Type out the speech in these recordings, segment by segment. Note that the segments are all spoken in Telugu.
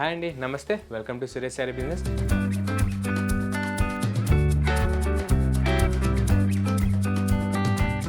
హాయ్ అండి, నమస్తే. Welcome to Suresh sari business.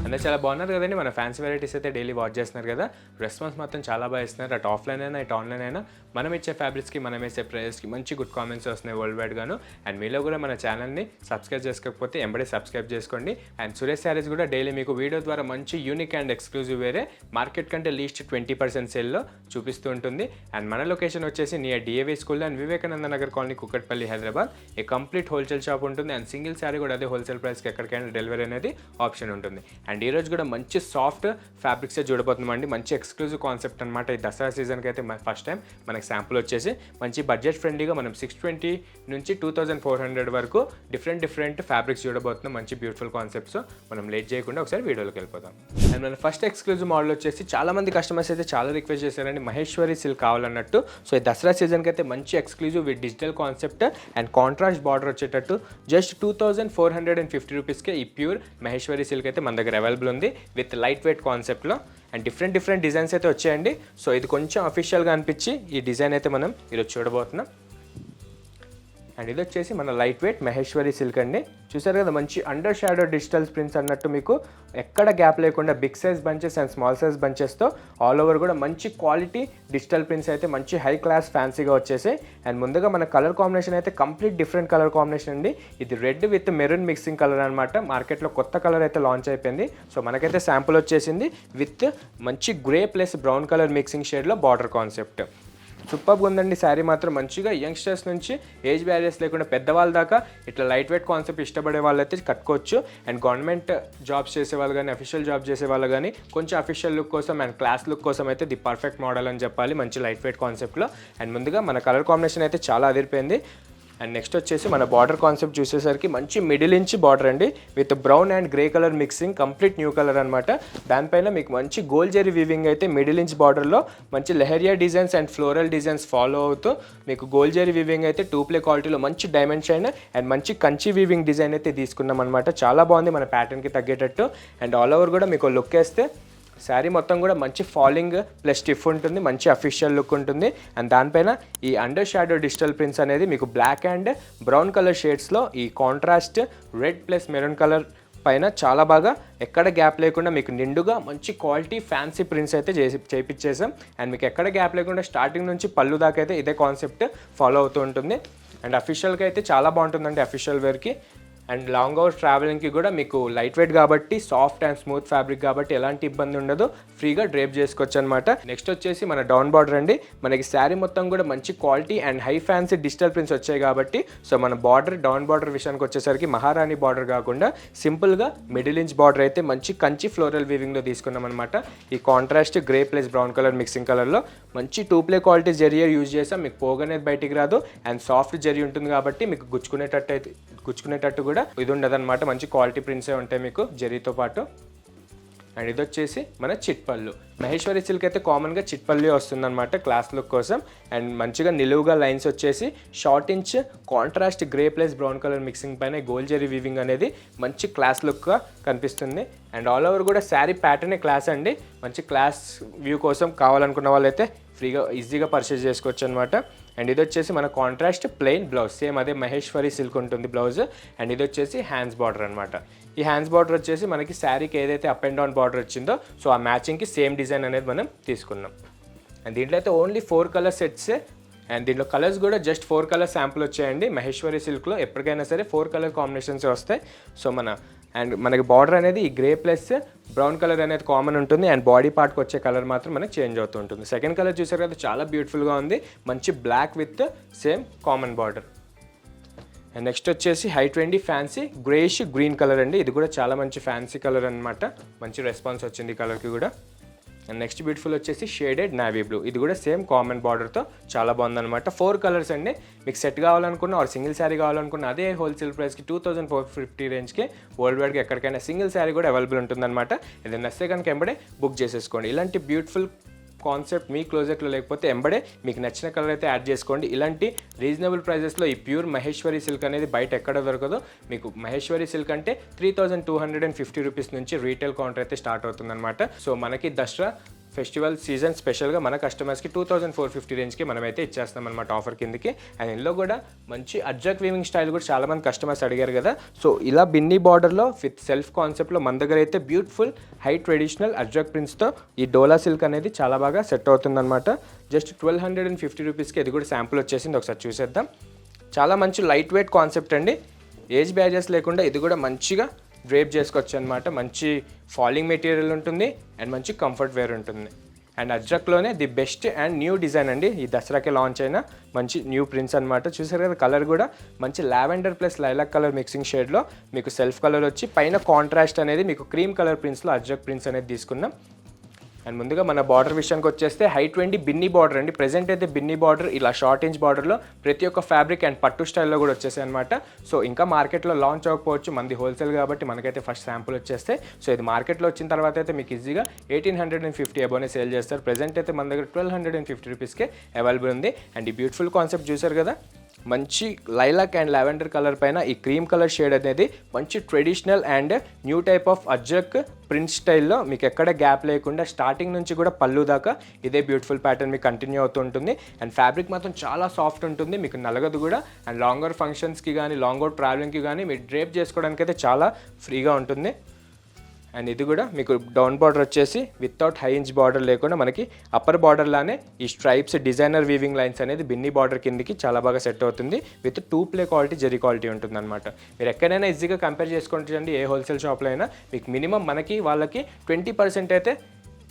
అందరూ చాలా బాగున్నారు కదండి. మన ఫ్యాన్సీ వెరైటీస్ అయితే డైలీ వాచ్ చేస్తున్నారు కదా. రెస్పాన్స్ మాత్రం చాలా బాగా ఇస్తున్నారు. అటు ఆఫ్లైన్ అయినా ఇటు ఆన్లైన్ అయినా మనం ఇచ్చే ఫ్యాబ్రిక్స్కి మనం వేసే ప్రైజెస్కి మంచి గుడ్ కామెంట్స్ వస్తున్నాయి వరల్డ్ వైడ్ గాను. అండ్ మీలో కూడా మన ఛానల్ని సబ్స్క్రైబ్ చేసుకోకపోతే ఎంబడే సబ్స్క్రైబ్ చేసుకోండి. అండ్ సురేష్ శారీస్ కూడా డైలీ మీకు వీడియో ద్వారా మంచి యూనిక్ అండ్ ఎక్స్క్లూజివ్ వేరే మార్కెట్ కంటే లీస్ట్ 20% సేల్లో చూపిస్తూ ఉంటుంది. అండ్ మన లొకేషన్ వచ్చేసి near DAV school and Vivekananda Nagar colony, Kukatpally, Hyderabad. A complete wholesale shop ఉంటుంది. అండ్ సింగిల్ శారీ కూడా అదే హోల్సేల్ ప్రైస్కి ఎక్కడికైనా డెలివరీ అనేది ఆప్షన్ ఉంటుంది. అండ్ ఈరోజు కూడా మంచి సాఫ్ట్ ఫ్యాబ్రిక్సే చూడబోతున్నామండి. మంచి ఎక్స్క్లూజివ్ కాన్సెప్ట్ అనమాట. ఈ దసరా సీజన్కి అయితే ఫస్ట్ టైం మనకి శాంపుల్ వచ్చేసి మంచి బడ్జెట్ ఫ్రెండ్లీగా మనం 620 నుంచి 2400 వరకు డిఫరెంట్ ఫ్యాబ్రిక్స్ చూడబోతున్నాం. మంచి బ్యూటిఫుల్ కాన్సెప్ట్స్. మనం లేట్ చేయకుండా ఒకసారి వీడియోలోకి వెళ్ళిపోతాం. అండ్ మన ఫస్ట్ ఎక్స్క్లూజివ్ మోడల్ వచ్చేసి చాలా మంది కస్టమర్స్ అయితే చాలా రిక్వెస్ట్ చేశారండి, మహేశ్వరి సిల్క్ కావాలన్నట్టు. సో ఈ దసరా సీజన్కి అయితే మంచి exclusive with digital concept and contrast border వచ్చేటట్టు జస్ట్ 2450 రూపీస్కే ఈ ప్యూర్ మహేశ్వరి సిల్క్ అయితే మన దగ్గర అవైలబుల్ ఉంది విత్ లైట్ వెయిట్ కాన్సెప్ట్లో. అండ్ డిఫరెంట్ డిజైన్స్ అయితే వచ్చాయండి. సో ఇది కొంచెం అఫీషియల్గా అనిపించి ఈ డిజైన్ అయితే మనం ఈరోజు చూడబోతున్నాం. అండ్ ఇది వచ్చేసి మన లైట్ వెయిట్ మహేశ్వరి సిల్క్ అండి. చూసారు కదా, మంచి అండర్ షాడో డిజిటల్ ప్రింట్స్ అన్నట్టు మీకు ఎక్కడ గ్యాప్ లేకుండా big size bunches and small size బంచెస్తో ఆల్ ఓవర్ కూడా మంచి క్వాలిటీ డిజిటల్ ప్రింట్స్ అయితే మంచి హై క్లాస్ ఫ్యాన్సీగా వచ్చేసాయి. అండ్ ముందుగా మన కలర్ కాంబినేషన్ అయితే కంప్లీట్ డిఫరెంట్ కలర్ కాంబినేషన్ అండి. ఇది red with maroon mixing colour అనమాట. మార్కెట్లో కొత్త కలర్ అయితే లాంచ్ అయిపోయింది. సో మనకైతే శాంపుల్ వచ్చేసింది విత్ మంచి grey plus brown colour mixing షేడ్లో బార్డర్ కాన్సెప్ట్. సూపర్గా ఉందండి శారీ మాత్రం. మంచిగా యంగ్స్టర్స్ నుంచి ఏజ్ బ్యారియర్స్ లేకుండా పెద్దవాళ్ళ దాకా ఇట్లా లైట్ వెయిట్ కాన్సెప్ట్ ఇష్టపడే వాళ్ళు అయితే కట్టుకోవచ్చు. అండ్ గవర్నమెంట్ జాబ్స్ చేసే వాళ్ళు కానీ అఫీషియల్ జాబ్ చేసే వాళ్ళు కానీ కొంచెం అఫీషియల్ లుక్ కోసం అండ్ క్లాస్ లుక్ కోసం అయితే ది పర్ఫెక్ట్ మోడల్ అని చెప్పాలి, మంచి లైట్ వెయిట్ కాన్సెప్ట్లో. అండ్ ముందుగా మన కలర్ కాంబినేషన్ అయితే చాలా అదిరిపోయింది. అండ్ నెక్స్ట్ వచ్చేసి మన బార్డర్ కాన్సెప్ట్ చూసేసరికి మంచి మిడిల్ ఇంచ్ బార్డర్ అండి with brown and grey colour mixing, complete new colour అనమాట. దానిపైన మీకు మంచి గోల్డ్ జెరీ వీవింగ్ అయితే మిడిల్ ఇంచ్ బార్డర్లో మంచి leheriya designs and floral designs follow అవుతూ మీకు గోల్డ్ జెరీ వీవింగ్ అయితే 2 క్వాలిటీలో మంచి డైమండ్ షైన్ అండ్ మంచి కంచి వీవింగ్ డిజైన్ అయితే తీసుకున్నాం అనమాట. చాలా బాగుంది మన ప్యాటర్న్కి తగ్గేటట్టు. అండ్ ఆల్ ఓవర్ కూడా మీకు లుక్ వేస్తే శారీ మొత్తం కూడా మంచి ఫాలింగ్ ప్లస్ స్టిఫ్ ఉంటుంది, మంచి అఫీషియల్ లుక్ ఉంటుంది. అండ్ దానిపైన ఈ అండర్ షాడో డిజిటల్ ప్రింట్స్ అనేది మీకు బ్లాక్ అండ్ బ్రౌన్ కలర్ షేడ్స్లో ఈ contrast red plus maroon colour పైన చాలా బాగా ఎక్కడ గ్యాప్ లేకుండా మీకు నిండుగా మంచి క్వాలిటీ ఫ్యాన్సీ ప్రింట్స్ అయితే చేయించేసాం. అండ్ మీకు ఎక్కడ గ్యాప్ లేకుండా స్టార్టింగ్ నుంచి పళ్ళు దాకా అయితే ఇదే కాన్సెప్ట్ ఫాలో అవుతూ ఉంటుంది. అండ్ అఫీషియల్గా అయితే చాలా బాగుంటుందండి అఫీషియల్ వేర్కి. అండ్ లాంగ్ అవర్స్ ట్రావెలింగ్కి కూడా మీకు లైట్ వెయిట్ కాబట్టి సాఫ్ట్ అండ్ స్మూత్ ఫ్యాబ్రిక్ కాబట్టి ఎలాంటి ఇబ్బంది ఉండదు, ఫ్రీగా డ్రేప్ చేసుకోవచ్చు అనమాట. నెక్స్ట్ వచ్చేసి మన డౌన్ బార్డర్ అండి. మనకి శారీ మొత్తం కూడా మంచి quality and high fancy digital prints వచ్చాయి కాబట్టి సో మన బార్డర్ డౌన్ బార్డర్ విషయానికి వచ్చేసరికి మహారాణి బార్డర్ కాకుండా సింపుల్గా మిడిల్ ఇంచ్ బార్డర్ అయితే మంచి కంచి ఫ్లోరల్ వీవింగ్లో తీసుకున్నాం అనమాట. ఈ contrast grey plus brown colour mixing కలర్లో మంచి 2 క్వాలిటీ జరీ యూజ్ చేసాం. మీకు పోగనేది బయటికి రాదు అండ్ సాఫ్ట్ జరీ ఉంటుంది కాబట్టి మీకు గుచ్చుకునేటట్టు కూడా ఇది ఉండదన్నమాట. మంచి క్వాలిటీ ప్రింట్సే ఉంటాయి మీకు జరీతో పాటు. అండ్ ఇది వచ్చేసి మన చిట్పల్లు. మహేశ్వరి సిల్క్ అయితే కామన్గా చిట్పల్లి వస్తుందన్నమాట క్లాస్ లుక్ కోసం. అండ్ మంచిగా నిలువుగా లైన్స్ వచ్చేసి short inch contrast grey plus brown colour mixing పైన గోల్డ్ జరీ వీవింగ్ అనేది మంచి క్లాస్ లుక్గా కనిపిస్తుంది. అండ్ ఆల్ ఓవర్ కూడా శారీ ప్యాటర్నే క్లాస్ అండి. మంచి క్లాస్ వ్యూ కోసం కావాలనుకున్న వాళ్ళైతే ఫ్రీగా ఈజీగా పర్చేస్ చేసుకోవచ్చు అనమాట. అండ్ ఇది వచ్చేసి మన కాంట్రాస్ట్ ప్లెయిన్ బ్లౌజ్, సేమ్ అదే మహేశ్వరి సిల్క్ ఉంటుంది బ్లౌజ్. అండ్ ఇది వచ్చేసి హ్యాండ్స్ బార్డర్ అనమాట. ఈ హ్యాండ్స్ బార్డర్ వచ్చేసి మనకి శారీకి ఏదైతే అప్ అండ్ డౌన్ బార్డర్ వచ్చిందో సో ఆ మ్యాచింగ్కి సేమ్ డిజైన్ అనేది మనం తీసుకున్నాం. అండ్ దీంట్లో అయితే ఓన్లీ 4 కలర్ సెట్సే. అండ్ దీంట్లో కలర్స్ కూడా జస్ట్ 4 కలర్ శాంపుల్ వచ్చాయండి. మహేశ్వరి సిల్క్లో ఎప్పటికైనా సరే 4 కలర్ కాంబినేషన్స్ వస్తాయి. సో మనకి బార్డర్ అనేది ఈ గ్రే ప్లస్ బ్రౌన్ కలర్ అనేది కామన్ ఉంటుంది. అండ్ బాడీ పార్ట్కి వచ్చే కలర్ మాత్రం మనకి చేంజ్ అవుతూ ఉంటుంది. సెకండ్ కలర్ చూసారు కదా, చాలా బ్యూటిఫుల్గా ఉంది. మంచి block with same common border. And next వచ్చేసి high trendy fancy greyish green colour అండి. ఇది కూడా చాలా మంచి ఫ్యాన్సీ కలర్ అనమాట. మంచి రెస్పాన్స్ వచ్చింది ఈ కలర్కి కూడా. అండ్ నెక్స్ట్ బ్యూటిఫుల్ వచ్చేసి షేడెడ్ నావీ బ్లూ. ఇది కూడా సేమ్ కామన్ బార్డర్తో చాలా బాగుందన్నమాట. 4 కలర్స్ అండి. మీకు సెట్ కావాలనుకున్న ఆర్ సింగిల్ శారీ కావాలనుకున్న అదే హోల్సేల్ ప్రైస్కి 2450 రేంజ్కి వరల్డ్ వైడ్కి ఎక్కడికైనా సింగిల్ శారీ కూడా అవైలబుల్ ఉంటుందన్నమాట. ఇది నచ్చితే కనుక ఎంబడే బుక్ చేసేసుకోండి. ఇలాంటి బ్యూటిఫుల్ కాన్సెప్ట్ మీ క్లోజెట్లో లేకపోతే ఎంబడే మీకు నచ్చిన కలర్ అయితే యాడ్ చేసుకోండి. ఇలాంటి రీజనబుల్ ప్రైజెస్లో ఈ ప్యూర్ మహేశ్వరి సిల్క్ అనేది బయట ఎక్కడ దొరకదో. మీకు మహేశ్వరి సిల్క్ అంటే 3250 రూపీస్ నుంచి రీటైల్ కౌంటర్ అయితే స్టార్ట్ అవుతుందన్నమాట. సో మనకి దసరా ఫెస్టివల్ సీజన్ స్పెషల్గా మన కస్టమర్స్కి 2450 రేంజ్కి మనమైతే ఇచ్చేస్తాం అనమాట ఆఫర్ కిందకి. అండ్ ఇందులో కూడా మంచి అజ్రక్ వీవింగ్ స్టైల్ కూడా చాలామంది కస్టమర్స్ అడిగారు కదా. సో ఇలా బిన్నీ బార్డర్లో విత్ సెల్ఫ్ కాన్సెప్ట్లో మన దగ్గర అయితే బ్యూటిఫుల్ హై ట్రెడిషనల్ అజ్రక్ ప్రింట్స్తో ఈ డోలా సిల్క్ అనేది చాలా బాగా సెట్ అవుతుందన్నమాట. జస్ట్ 1250 రూపీస్కి ఇది కూడా శాంపుల్ వచ్చేసింది, ఒకసారి చూసేద్దాం. చాలా మంచి లైట్ వెయిట్ కాన్సెప్ట్ అండి, ఏజ్ బ్యాజెస్ లేకుండా ఇది కూడా మంచిగా డ్రేప్ చేసుకోవచ్చు అనమాట. మంచి ఫాలింగ్ మెటీరియల్ ఉంటుంది అండ్ మంచి కంఫర్ట్ వేర్ ఉంటుంది. అండ్ అజ్రక్లోనే the best and new design అండి, ఈ దసరాకే లాంచ్ అయిన మంచి న్యూ ప్రింట్స్ అనమాట. చూసారు కదా, కలర్ కూడా మంచి lavender plus lilac colour mixing షేడ్లో మీకు సెల్ఫ్ కలర్ వచ్చి పైన కాంట్రాస్ట్ అనేది మీకు క్రీమ్ కలర్ ప్రింట్స్లో అజ్రక్ ప్రింట్స్ అనేది తీసుకున్నాం. అండ్ ముందుగా మన బార్డర్ విషయానికి వచ్చేస్తే హైట్ 20 బిన్నీ బార్డర్ అండి. ప్రెజెంట్ అయితే బిన్నీ బార్డర్ ఇలా షార్ట్ ఇంచ్ బార్డర్లో ప్రతి ఒక్క ఫ్యాబ్రిక్ అండ్ పట్టు స్టైల్లో కూడా వచ్చేసాయి అనమాట. సో ఇంకా మార్కెట్లో లాంచ్ అవ్వకపోవచ్చు, మంది హోల్సేల్ కాబట్టి మనకైతే ఫస్ట్ శాంపుల్ వచ్చేస్తే. సో ఇది మార్కెట్లో వచ్చిన తర్వాత అయితే మీకు ఈజీగా 1850 అబోనే సేల్ చేస్తారు. ప్రెజెంట్ అయితే మన దగ్గర 1250 రూపీస్కే అవైలబుల్ ఉంది. అండ్ ఈ బ్యూటిఫుల్ కాన్సెప్ట్ చూసారు కదా, మంచి లైలాక్ అండ్ లావెండర్ కలర్ పైన ఈ క్రీమ్ కలర్ షేడ్ అనేది మంచి traditional and new type of ajrak print స్టైల్లో మీకు ఎక్కడ గ్యాప్ లేకుండా స్టార్టింగ్ నుంచి కూడా పళ్ళు దాకా ఇదే బ్యూటిఫుల్ ప్యాటర్న్ మీకు కంటిన్యూ అవుతూ ఉంటుంది. అండ్ ఫ్యాబ్రిక్ మాత్రం చాలా సాఫ్ట్ ఉంటుంది, మీకు నలగదు కూడా. అండ్ లాంగర్ ఫంక్షన్స్కి కానీ లాంగర్ ట్రావెలింగ్కి కానీ మీరు డ్రేప్ చేసుకోవడానికి అయితే చాలా ఫ్రీగా ఉంటుంది. అండ్ ఇది కూడా మీకు డౌన్ బార్డర్ వచ్చేసి వితౌట్ హై ఇంచ్ బార్డర్ లేకుండా మనకి అప్పర్ బార్డర్ లానే ఈ స్ట్రైప్స్ డిజైనర్ వీవింగ్ లైన్స్ అనేది బిన్నీ బార్డర్ కిందకి చాలా బాగా సెట్ అవుతుంది. With 2 play quality zari quality ఉంటుంది అనమాట. మీరు ఎక్కడైనా ఈజీగా కంపేర్ చేసుకుంటుందండి, ఏ హోల్సేల్ షాప్లో అయినా మీకు మినిమం మనకి వాళ్ళకి 20% అయితే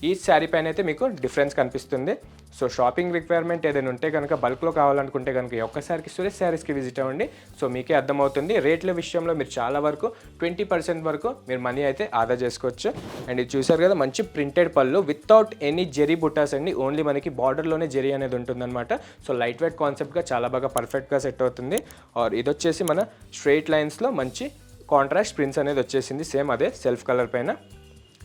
ఈ శారీ పైన అయితే మీకు డిఫరెన్స్ కనిపిస్తుంది. సో షాపింగ్ రిక్వైర్మెంట్ ఏదైనా ఉంటే కనుక బల్క్లో కావాలనుకుంటే కనుక ఒక్కసారికి సురేష్ శారీస్కి విజిట్ అవ్వండి. సో మీకే అర్థమవుతుంది. రేట్ల విషయంలో మీరు చాలా వరకు 20% వరకు మీరు మనీ అయితే ఆదా చేసుకోవచ్చు. అండ్ ఇది చూసారు కదా, మంచి ప్రింటెడ్ పళ్ళు వితౌట్ ఎనీ జెరీ బుటాస్ అండి, ఓన్లీ మనకి బార్డర్లోనే జెరీ అనేది ఉంటుందన్నమాట. సో లైట్ వెయిట్ కాన్సెప్ట్గా చాలా బాగా పర్ఫెక్ట్గా సెట్ అవుతుంది. ఆర్ ఇది వచ్చేసి మన స్ట్రైట్ లైన్స్లో మంచి కాంట్రాస్ట్ ప్రింట్స్ అనేది వచ్చేసింది, సేమ్ అదే సెల్ఫ్ కలర్ పైన.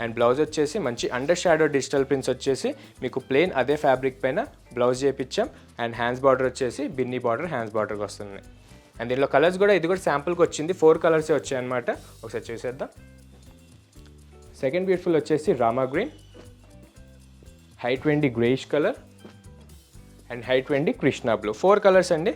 అండ్ బ్లౌజ్ వచ్చేసి మంచి అండర్ షాడో డిజిటల్ ప్రింట్స్ వచ్చేసి మీకు ప్లెయిన్ అదే ఫ్యాబ్రిక్ పైన బ్లౌజ్ చేయించాం. అండ్ హ్యాండ్స్ బార్డర్ వచ్చేసి బిన్నీ బార్డర్ హ్యాండ్స్ బార్డర్కి వస్తుంది. అండ్ దీనిలో కలర్స్ కూడా ఇది కూడా శాంపుల్కి వచ్చింది, 4 కలర్సే వచ్చాయి అనమాట. ఒకసారి చూసేద్దాం. సెకండ్ బ్యూటిఫుల్ వచ్చేసి Rama green, high 20 greyish colour and high 20 Krishna blue. 4 colours అండి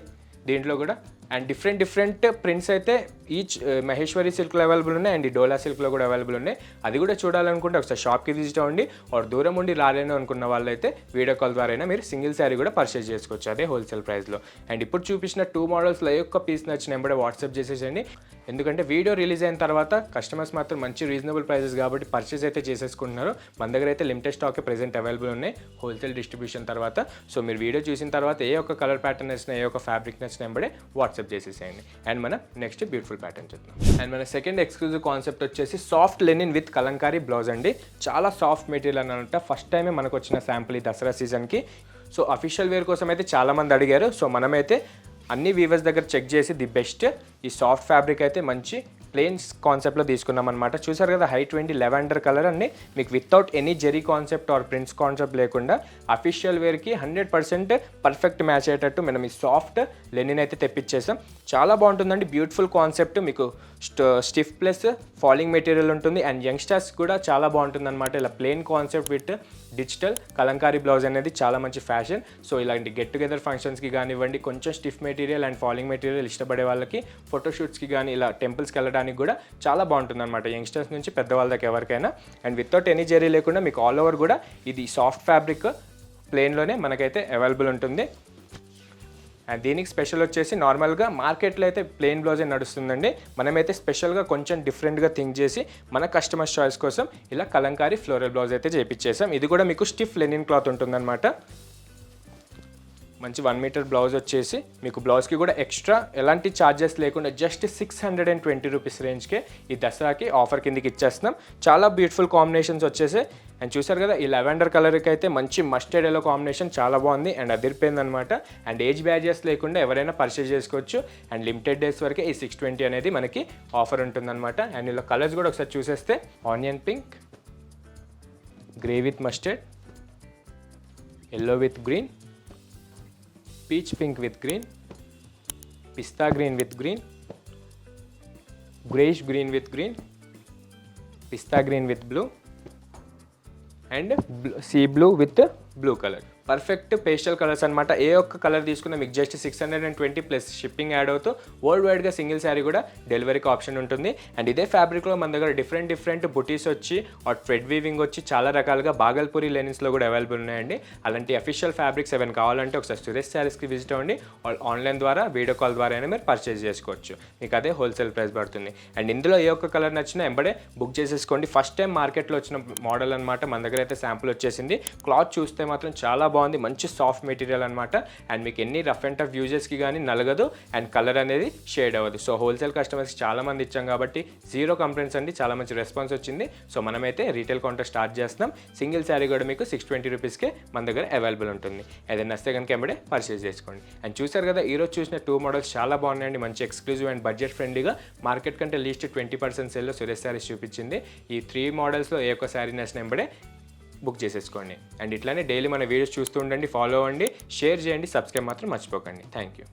దీంట్లో కూడా. అండ్ డిఫరెంట్ ప్రింట్స్ అయితే ఈచ్ మహేశ్వరి సిల్క్లో అవైలబుల్ ఉన్నాయి అండ్ ఈ డోలా సిల్క్లో కూడా అవైలబుల్ ఉన్నాయి. అది కూడా చూడాలనుకుంటే ఒకసారి షాప్కి విజిట్ అవ్వండి. ఆర్ దూరం ఉండి రాలేను అనుకున్న వాళ్ళైతే వీడియో కాల్ ద్వారా అయినా మీరు సింగిల్ శారీ కూడా పర్చేస్ చేసుకోవచ్చు అదే హోల్సేల్ ప్రైస్లో. అండ్ ఇప్పుడు చూపించిన 2 మోడల్స్లో ఏ ఒక్క పీస్ నచ్చిన వెంబడే వాట్సాప్ చేసేసండి. ఎందుకంటే వీడియో రిలీజ్ అయిన తర్వాత కస్టమర్స్ మాత్రం మంచి రీజనబుల్ ప్రైసెస్ కాబట్టి పర్చేస్ అయితే చేసేసుకుంటున్నారు. మన దగ్గర అయితే లిమిటెడ్ స్టాకే ప్రెజెంట్ అవైలబుల్ ఉన్నాయి హోల్సేల్ డిస్ట్రిబ్యూషన్ తర్వాత. సో మీరు వీడియో చూసిన తర్వాత ఏ ఒక్క కలర్ ప్యాటర్న్ నచ్చిన ఏ ఒక్క ఫ్యాబ్రిక్ నచ్చిన వెంబడే వాట్సాప్ చేసేసేయండి. అండ్ మనం నెక్స్ట్ బ్యూటిఫుల్ ప్యాటర్న్ చూద్దాం. అండ్ మన సెకండ్ ఎక్స్క్లూజివ్ కాన్సెప్ట్ వచ్చేసి soft Lenin with Kalamkari blouse అండి. చాలా సాఫ్ట్ మెటీరియల్ అనమాట. ఫస్ట్ టైమే మనకు వచ్చిన శాంపుల్ ఈ దసరా సీజన్కి. సో అఫీషియల్ వేర్ కోసం అయితే చాలామంది అడిగారు. సో మనమైతే అన్ని వీవర్స్ దగ్గర చెక్ చేసి ది బెస్ట్ ఈ సాఫ్ట్ ఫ్యాబ్రిక్ అయితే మంచి ప్లెయిన్ కాన్సెప్ట్లో తీసుకున్నాం అనమాట. చూసారు కదా, హై 20 లెవెండర్ కలర్ అండి. మీకు without any zari concept or prints concept లేకుండా అఫీషియల్ వేర్కి 100% పర్ఫెక్ట్ మ్యాచ్ అయ్యేటట్టు మనం ఈ సాఫ్ట్ లెనిన్ అయితే తెప్పించేసాం. చాలా బాగుంటుందండి, బ్యూటిఫుల్ కాన్సెప్ట్. మీకు స్టిఫ్ ప్లస్ ఫాలింగ్ మెటీరియల్ ఉంటుంది. అండ్ యంగ్స్టర్స్ కూడా చాలా బాగుంటుంది అనమాట. ఇలా plain concept with digital Kalamkari blouse అనేది చాలా మంచి ఫ్యాషన్. సో ఇలాంటి గెట్ టుగెదర్ ఫంక్షన్స్కి కానివ్వండి, కొంచెం stiff material and falling material ఇష్టపడే వాళ్ళకి ఫోటోషూట్స్కి కానీ ఇలా టెంపుల్స్కి వెళ్ళడానికి కూడా చాలా బాగుంటుంది అనమాట. యంగ్స్టర్స్ నుంచి పెద్దవాళ్ళ దాకా ఎవరికైనా. అండ్ వితౌట్ ఎనీ జెరీ లేకుండా మీకు ఆల్ ఓవర్ కూడా ఇది సాఫ్ట్ ఫ్యాబ్రిక్ ప్లెయిన్లోనే మనకైతే అవైలబుల్ ఉంటుంది. అండ్ దీనికి స్పెషల్ వచ్చేసి నార్మల్గా మార్కెట్లో అయితే ప్లెయిన్ బ్లౌజే నడుస్తుందండి. మనమైతే స్పెషల్గా కొంచెం డిఫరెంట్గా థింక్ చేసి మన కస్టమర్స్ చాయిస్ కోసం ఇలా కలంకారీ ఫ్లోరల్ బ్లౌజ్ అయితే చేయించేసాం. ఇది కూడా మీకు స్టిఫ్ లెనిన్ క్లాత్ ఉంటుందన్నమాట. మంచి 1 మీటర్ బ్లౌజ్ వచ్చేసి మీకు బ్లౌజ్కి కూడా ఎక్స్ట్రా ఎలాంటి ఛార్జెస్ లేకుండా జస్ట్ 620 రూపీస్ రేంజ్కే ఈ దసరాకి ఆఫర్ కిందకి ఇచ్చేస్తున్నాం. చాలా బ్యూటిఫుల్ కాంబినేషన్స్ వచ్చేసి. అండ్ చూసారు కదా, ఈ లెవెండర్ కలర్కి అయితే మంచి మస్టర్డ్ ఎల్లో కాంబినేషన్ చాలా బాగుంది అండ్ అదిరిపోయింది అనమాట. అండ్ ఏజ్ బ్యాజెస్ లేకుండా ఎవరైనా పర్చేస్ చేసుకోవచ్చు. అండ్ లిమిటెడ్ డేస్ వరకే ఈ 620 అనేది మనకి ఆఫర్ ఉంటుందన్నమాట. అండ్ ఇలా కలర్స్ కూడా ఒకసారి చూసేస్తే onion pink, grey with mustard, yellow with green, peach pink with green, పిస్తా green with green, greyish green with green, పిస్తా green with blue and sea blue with blue colour. Perfect pastel colours అనమాట. ఏ ఒక్క కలర్ తీసుకున్నా మీకు జస్ట్ 620 ప్లస్ షిప్పింగ్ యాడ్ అవుతూ వరల్డ్ వైడ్గా సింగిల్ శారీ కూడా డెలివరీకి ఆప్షన్ ఉంటుంది. అండ్ ఇదే ఫ్యాబ్రిక్లో మన దగ్గర డిఫరెంట్ బుటీస్ వచ్చి థ్రెడ్ వీవింగ్ వచ్చి చాలా రకాలుగా బాగల్పూరి లెనిన్స్లో కూడా అవైలబుల్ ఉన్నాయండి. అలాంటి అఫీషియల్ ఫ్యాబ్రిక్స్ ఏమైనా కావాలంటే ఒకసారి సురేష్ శారీస్కి విజిట్ అవ్వండి. ఆన్లైన్ ద్వారా వీడియో కాల్ ద్వారా అయినా మీరు పర్చేజ్ చేసుకోవచ్చు. మీకు అదే హోల్సేల్ ప్రైస్ పడుతుంది. అండ్ ఇందులో ఏ ఒక్క కలర్ నచ్చినా ఎంబడే బుక్ చేసేసుకోండి. ఫస్ట్ టైం మార్కెట్లో వచ్చిన మోడల్ అనమాట. మన దగ్గర అయితే శాంపుల్ వచ్చేసింది. క్లాత్ చూస్తే మాత్రం చాలా బాగుంది. మంచి సాఫ్ట్ మెటీరియల్ అనమాట. అండ్ మీకు ఎన్ని రఫ్ అండ్ టఫ్ యూజెస్కి కానీ నలగదు. అండ్ కలర్ అనేది షేడ్ అవ్వదు. సో హోల్సేల్ కస్టమర్స్కి చాలా మంది ఇచ్చాం కాబట్టి జీరో కంప్లైంట్స్ అండి. చాలా మంచి రెస్పాన్స్ వచ్చింది. సో మనమైతే రీటైల్ కౌంటర్ స్టార్ట్ చేస్తున్నాం. సింగిల్ శారీ కూడా మీకు 620 రూపీస్కే మన దగ్గర అవైలబుల్ ఉంటుంది. ఏదైనా వస్తే కనుక ఎంబడే పర్చేస్ చేసుకోండి. అండ్ చూసారు కదా, ఈరోజు చూసిన 2 మోడల్స్ చాలా బాగున్నాయండి. మంచి ఎక్స్క్లూజివ్ అండ్ బడ్జెట్ ఫ్రెండ్లీగా మార్కెట్ కంటే లీస్ట్ 20% సేల్లో సురేష్ శారీస్ చూపించింది. ఈ 3 మోడల్స్లో ఏ ఒక్క శారీ నచ్చిన ఎంబడే బుక్ చేసేసుకోండి. అండ్ ఇట్లానే డైలీ మన వీడియోస్ చూస్తూ ఉండండి, ఫాలో అవ్వండి, షేర్ చేయండి, సబ్స్క్రైబ్ మాత్రం మర్చిపోకండి. Thank you.